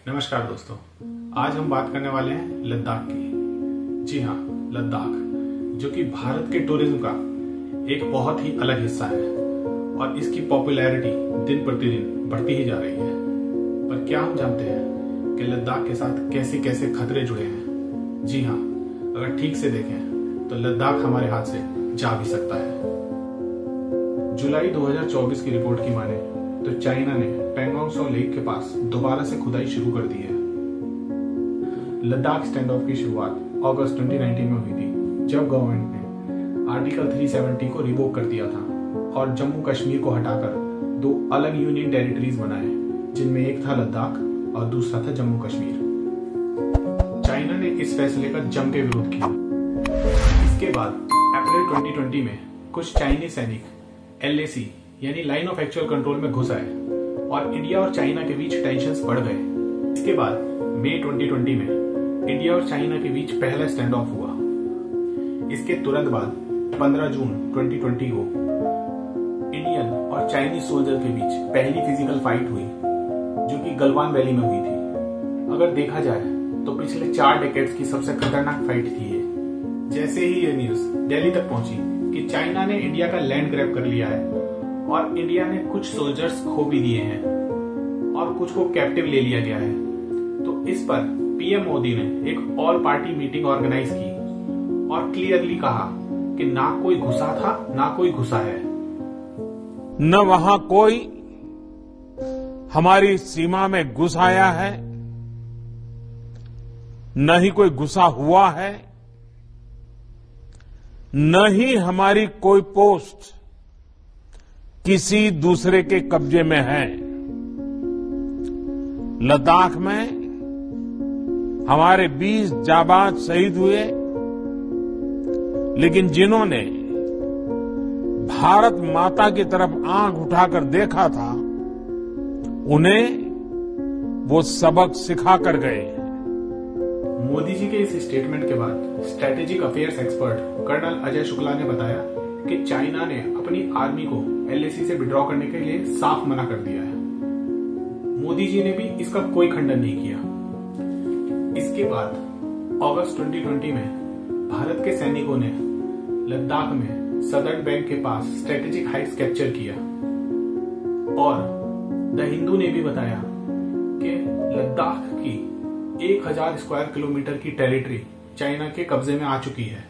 नमस्कार दोस्तों, आज हम बात करने वाले हैं लद्दाख की। जी हाँ, लद्दाख जो कि भारत के टूरिज्म का एक बहुत ही अलग हिस्सा है और इसकी पॉपुलैरिटी दिन प्रतिदिन बढ़ती ही जा रही है। पर क्या हम जानते हैं कि लद्दाख के साथ कैसे कैसे खतरे जुड़े हैं? जी हाँ, अगर ठीक से देखें तो लद्दाख हमारे हाथ से जा भी सकता है। जुलाई 2024 की रिपोर्ट की माने तो चाइना ने पेंगोंग त्सो लेक के पास दोबारा से खुदाई शुरू कर दी है। लद्दाख स्टैंड ऑफ की शुरुआत अगस्त 2019 में हुई थी, जब गवर्नमेंट ने आर्टिकल 370 को रिवोक कर दिया था और जम्मू कश्मीर को हटाकर दो अलग यूनियन टेरिटरीज बनाए, जिनमें एक था लद्दाख और दूसरा था जम्मू कश्मीर। चाइना ने इस फैसले का जम के विरोध किया। इसके बाद अप्रैल 2020 में कुछ चाइनीज सैनिक LAC यानी लाइन ऑफ एक्चुअल कंट्रोल में घुस आए और इंडिया और चाइना के बीच टेंशंस बढ़ गए। इसके बाद मई 2020 में इंडिया और चाइना के बीच पहला स्टैंड ऑफ हुआ। इसके तुरंत बाद 15 जून 2020 को इंडियन और चाइनीज सोल्जर के बीच पहली फिजिकल फाइट हुई, जो कि गलवान वैली में हुई थी। अगर देखा जाए तो पिछले 4 डेकेड्स की सबसे खतरनाक फाइट थी ये। जैसे ही ये न्यूज दिल्ली तक पहुंची कि चाइना ने इंडिया का लैंड ग्रैब कर लिया है और इंडिया ने कुछ सोल्जर्स खो भी दिए हैं और कुछ को कैप्टिव ले लिया गया है, तो इस पर PM मोदी ने एक ऑल पार्टी मीटिंग ऑर्गेनाइज की और क्लियरली कहा कि ना कोई घुसा था ना कोई घुसा है। न वहां कोई हमारी सीमा में घुस आया है, न ही कोई घुसा हुआ है, न ही हमारी कोई पोस्ट किसी दूसरे के कब्जे में है। लद्दाख में हमारे 20 जाबाज शहीद हुए, लेकिन जिन्होंने भारत माता की तरफ आंख उठाकर देखा था, उन्हें वो सबक सिखा कर गए। मोदी जी के इस स्टेटमेंट के बाद strategic affairs expert colonel Ajay Shukla ने बताया कि चाइना ने अपनी आर्मी को LAC से विड्रॉ करने के लिए साफ मना कर दिया है। मोदी जी ने भी इसका कोई खंडन नहीं किया। इसके बाद अगस्त 2020 में भारत के सैनिकों ने लद्दाख में सदर्न बैंक के पास स्ट्रेटेजिक हाइट्स कैप्चर किया और द हिंदू ने भी बताया कि लद्दाख की 1000 स्क्वायर किलोमीटर की टेरिटरी चाइना के कब्जे में आ चुकी है।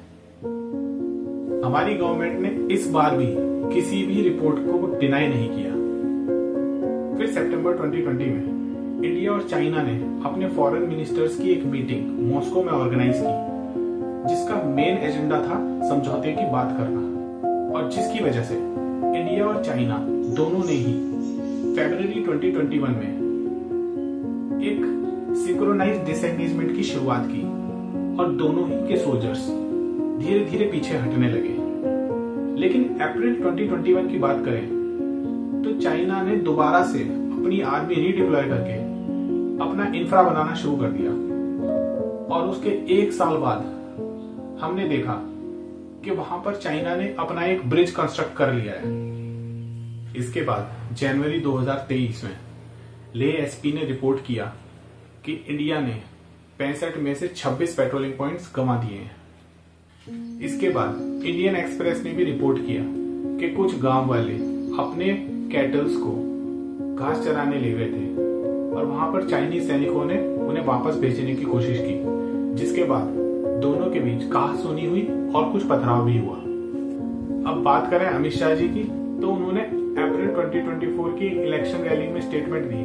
हमारी गवर्नमेंट ने इस बार भी किसी भी रिपोर्ट को डिनाई नहीं किया। फिर सितंबर 2020 में इंडिया और चाइना ने अपने फॉरेन मिनिस्टर्स की एक मीटिंग मॉस्को में ऑर्गेनाइज की, जिसका मेन एजेंडा था समझौते की बात करना, और जिसकी वजह से इंडिया और चाइना दोनों ने ही फरवरी 2021 में एक सिंक्रोनाइज्ड डिसएंगेजमेंट की शुरुआत की और दोनों ही के सोल्जर्स धीरे धीरे पीछे हटने लगे। लेकिन अप्रैल 2021 की बात करें तो चाइना ने दोबारा से अपनी आर्मी रीडिप्लॉय करके अपना इंफ्रा बनाना शुरू कर दिया और उसके 1 साल बाद हमने देखा कि वहां पर चाइना ने अपना एक ब्रिज कंस्ट्रक्ट कर लिया है। इसके बाद जनवरी 2023 में लेह SP ने रिपोर्ट किया कि इंडिया ने 65 में से 26 पेट्रोलिंग पॉइंट्स गंवा दिए हैं। इसके बाद इंडियन एक्सप्रेस ने भी रिपोर्ट किया कि कुछ गांव वाले अपने कैटल्स को घास चराने ले गए थे और वहां पर चाइनीज सैनिकों ने उन्हें वापस भेजने की कोशिश की, जिसके बाद दोनों के बीच कहासुनी हुई और कुछ पथराव भी हुआ। अब बात करें अमित शाह जी की, तो उन्होंने अप्रैल 2024 की इलेक्शन रैली में स्टेटमेंट दी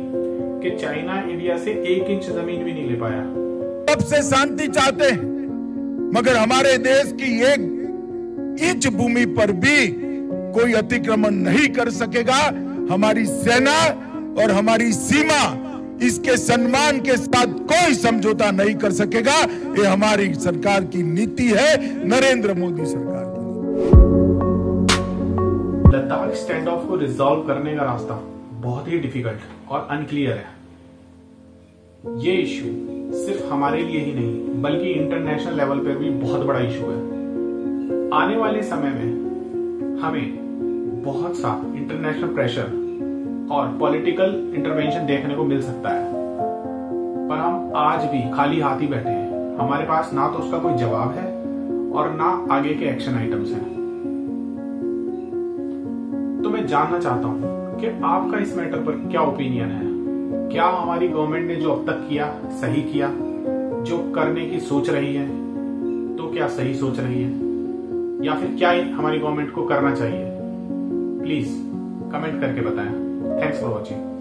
कि चाइना इंडिया से 1 इंच जमीन भी नहीं ले पाया। सबसे शांति चाहते हैं, मगर हमारे देश की 1 इंच भूमि पर भी कोई अतिक्रमण नहीं कर सकेगा। हमारी सेना और हमारी सीमा, इसके सम्मान के साथ कोई समझौता नहीं कर सकेगा। ये हमारी सरकार की नीति है, नरेंद्र मोदी सरकार की। लद्दाख स्टैंड ऑफ को रिजॉल्व करने का रास्ता बहुत ही डिफिकल्ट और अनक्लियर है। ये इश्यू सिर्फ हमारे लिए ही नहीं बल्कि इंटरनेशनल लेवल पर भी बहुत बड़ा इशू है। आने वाले समय में हमें बहुत सा इंटरनेशनल प्रेशर और पॉलिटिकल इंटरवेंशन देखने को मिल सकता है। आज भी खाली हाथ ही बैठे हैं। हमारे पास ना तो उसका कोई जवाब है और ना आगे के एक्शन आइटम्स हैं। तो मैं जानना चाहता हूं कि आपका इस मैटर पर क्या ओपिनियन है। क्या हमारी गवर्नमेंट ने जो अब तक किया सही किया? जो करने की सोच रही है तो क्या सही सोच रही है, या फिर क्या हमारी गवर्नमेंट को करना चाहिए? प्लीज कमेंट करके बताएं। Thanks for watching.